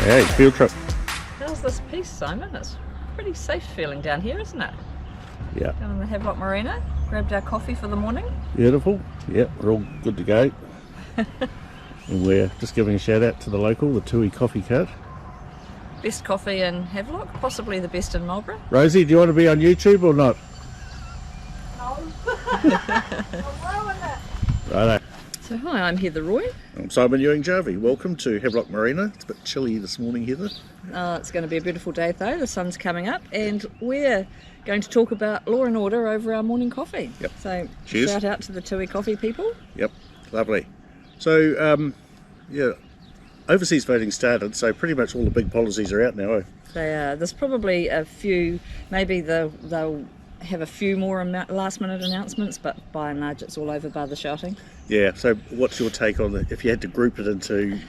Hey, field trip. How's this piece, Simon? It's pretty safe feeling down here, isn't it? Yeah. Down in the Havelock marina. Grabbed our coffee for the morning. Beautiful. Yeah, we're all good to go. And we're just giving a shout out to the local, the Tui Coffee cart. Best coffee in Havelock, possibly the best in Marlborough. Rosie, do you want to be on YouTube or not? No. Righto. So hi, I'm Heather Roy. I'm Simon Ewing-Jarvie. Welcome to Havelock Marina. It's a bit chilly this morning, Heather. It's going to be a beautiful day though, the sun's coming up, and we're going to talk about law and order over our morning coffee. Yep. So cheers. Shout out to the Tui Coffee people. Yep, lovely. So, yeah, overseas voting started, so pretty much all the big policies are out now. Eh? There's probably a few, maybe they'll have a few more last minute announcements, but by and large it's all over by the shouting. Yeah, so what's your take on if you had to group it into,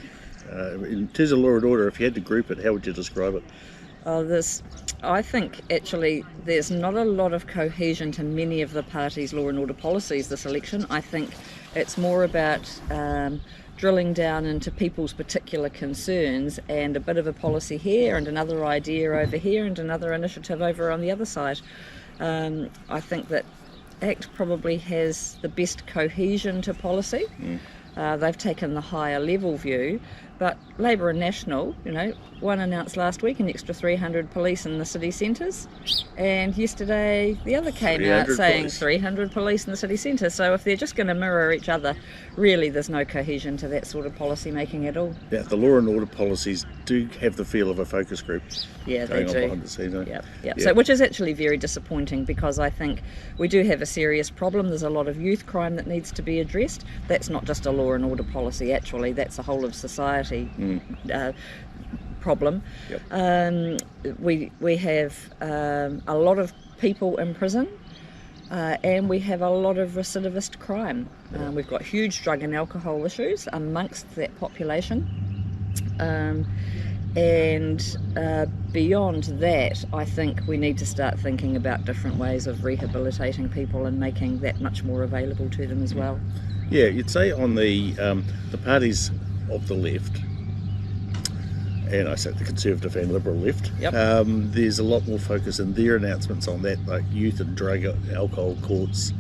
in terms of law and order, if you had to group it, how would you describe it? I think actually there's not a lot of cohesion to many of the parties' law and order policies this election. I think it's more about drilling down into people's particular concerns, and a bit of a policy here and another idea over here and another initiative over on the other side. I think that ACT probably has the best cohesion to policy. They've taken the higher level view, but Labour and National, one announced last week an extra 300 police in the city centres, and yesterday the other came out saying police. 300 police in the city centre. So if they're just going to mirror each other, really there's no cohesion to that sort of policy making at all. Yeah, the law and order policies do have the feel of a focus group. Yeah, they do. Behind the scenes, Yep. So, which is actually very disappointing, because I think we do have a serious problem. There's a lot of youth crime that needs to be addressed. That's not just a law and order policy, actually, that's a whole of society problem. Yep. We have a lot of people in prison, and we have a lot of recidivist crime. We've got huge drug and alcohol issues amongst that population. And beyond that, I think we need to start thinking about different ways of rehabilitating people and making that much more available to them as well. Yeah, you'd say on the parties of the left, and I say the Conservative and Liberal left, Yep. There's a lot more focus in their announcements on that, like youth and drug alcohol courts,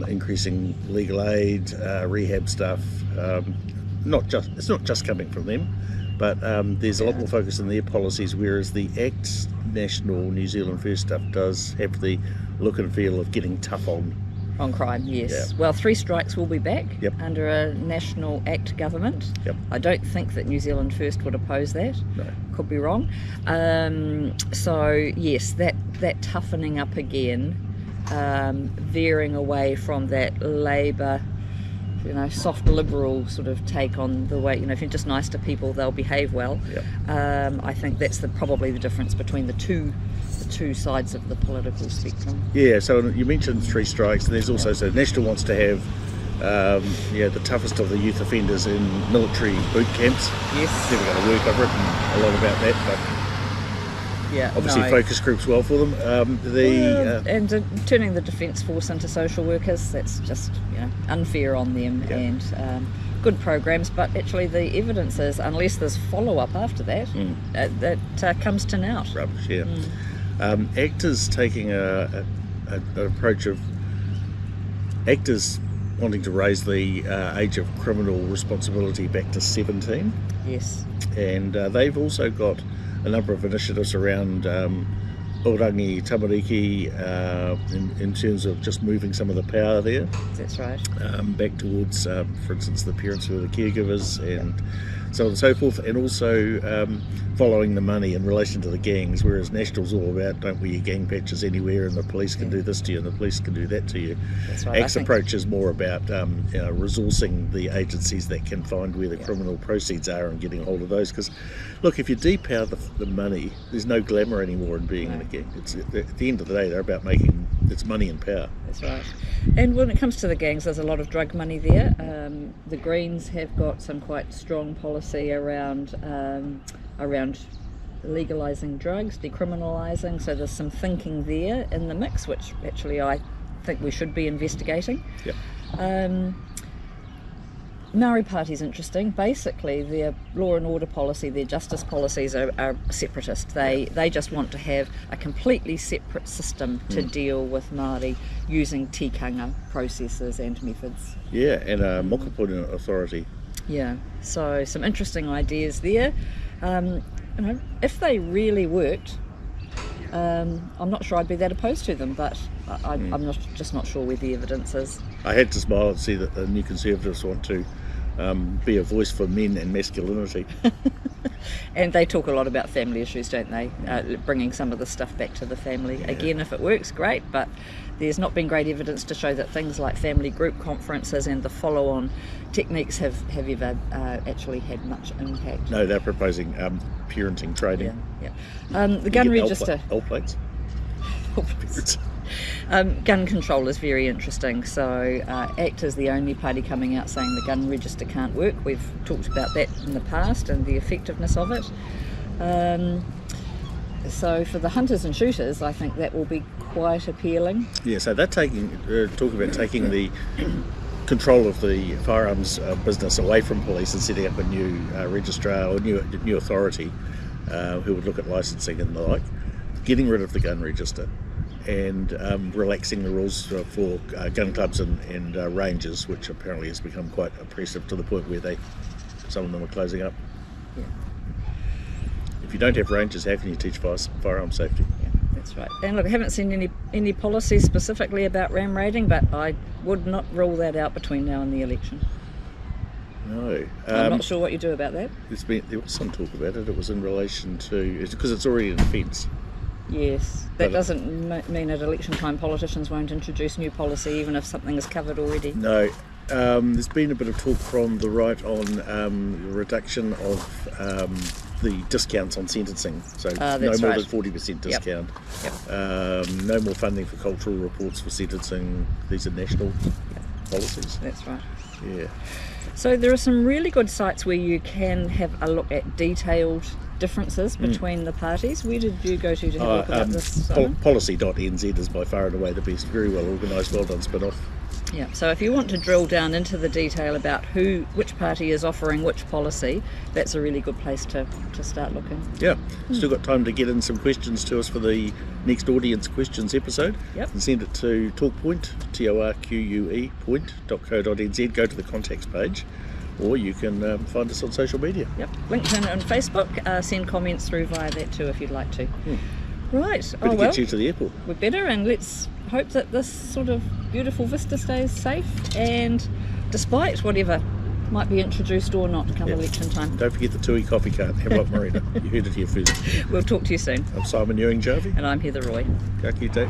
increasing legal aid, rehab stuff. It's not just coming from them, but there's a lot more focus in their policies, whereas the ACT National New Zealand First stuff does have the look and feel of getting tough on crime, yes. Yeah. Well, 3 strikes will be back Yep. under a national ACT government. Yep. I don't think that New Zealand First would oppose that. No. Could be wrong. So yes, that toughening up again, veering away from that Labour, soft liberal sort of take on the way, if you're just nice to people, they'll behave well. Yep. I think that's probably the difference between the two sides of the political spectrum. Yeah, so you mentioned 3 strikes, and there's also, so National wants to have the toughest of the youth offenders in military boot camps. Yes. Never going to work. I've written a lot about that, but obviously focus groups well for them. And turning the Defence Force into social workers, that's just unfair on them. Yeah. And good programs, but actually the evidence is, unless there's follow-up after that, that comes to naught. Rubbish, yeah. Actors taking an approach of actors wanting to raise the age of criminal responsibility back to 17. Yes. And they've also got a number of initiatives around Orangi, Tamariki, in terms of just moving some of the power there. That's right. Back towards, for instance, the parents who are the caregivers and so on and so forth, and also following the money in relation to the gangs, whereas National's all about don't wear your gang patches anywhere and the police can do this to you and the police can do that to you. That's right. ACT's approach is more about resourcing the agencies that can find where the criminal proceeds are and getting hold of those, because look, if you depower the money, there's no glamour anymore in being in a gang. It's at the end of the day, they're about making it's money and power. That's right. And when it comes to the gangs, there's a lot of drug money there. The Greens have got some quite strong policy around legalising drugs, decriminalising, so there's some thinking there in the mix, which actually I think we should be investigating. Yep. Maori Party's interesting. Basically, their law and order policy, their justice policies are separatist. They just want to have a completely separate system to deal with Māori using tikanga processes and methods. Yeah, and a mokopuna authority. Yeah, so some interesting ideas there. If they really worked, I'm not sure I'd be that opposed to them, but I'm just not sure where the evidence is. I had to smile and see that the New Conservatives want to be a voice for men and masculinity. And they talk a lot about family issues, don't they? Bringing some of the stuff back to the family. Yeah. Again, if it works, great, but there's not been great evidence to show that things like family group conferences and the follow-on techniques have ever actually had much impact. No, they're proposing parenting training. Yeah. The gun register. L plates. Gun control is very interesting. So ACT is the only party coming out saying the gun register can't work. We've talked about that in the past and the effectiveness of it. So for the hunters and shooters, I think that will be quite appealing. Yeah, so they're talking about taking the control of the firearms business away from police and setting up a new registrar or new authority who would look at licensing and the like, getting rid of the gun register, and relaxing the rules for gun clubs and ranges, which apparently has become quite oppressive to the point where some of them are closing up. Yeah. If you don't have ranges, how can you teach firearm safety? Yeah, that's right. And look, I haven't seen any policy specifically about ram raiding, but I would not rule that out between now and the election. No. I'm not sure what you do about that. There was some talk about it. It was in relation to... because it's already an offence. Yes. That doesn't mean at election time politicians won't introduce new policy even if something is covered already. No. There's been a bit of talk from the right on the reduction of the discounts on sentencing. So no more than 40% discount. Yep. No more funding for cultural reports for sentencing. These are national policies. That's right. Yeah. So there are some really good sites where you can have a look at detailed differences between the parties. Where did you go to have a look at this? Policy.nz is by far and away the best. Very well organised, well done spin-off. Yeah, so if you want to drill down into the detail about which party is offering which policy, that's a really good place to start looking. Yeah, still got time to get in some questions to us for the next audience questions episode. Yep. And send it to TorquePoint, TORQUE point.co.nz. Go to the contacts page, or you can find us on social media. Yep, LinkedIn and Facebook. Send comments through via that too if you'd like to. Right. Better get you to the airport. We're better, and let's hope that this sort of beautiful vista stays safe, and despite whatever might be introduced or not come election time. Don't forget the Tui Coffee cart, Havelock Marina. You heard it here first. We'll talk to you soon. I'm Simon Ewing-Jarvie. And I'm Heather Roy. Ka kite.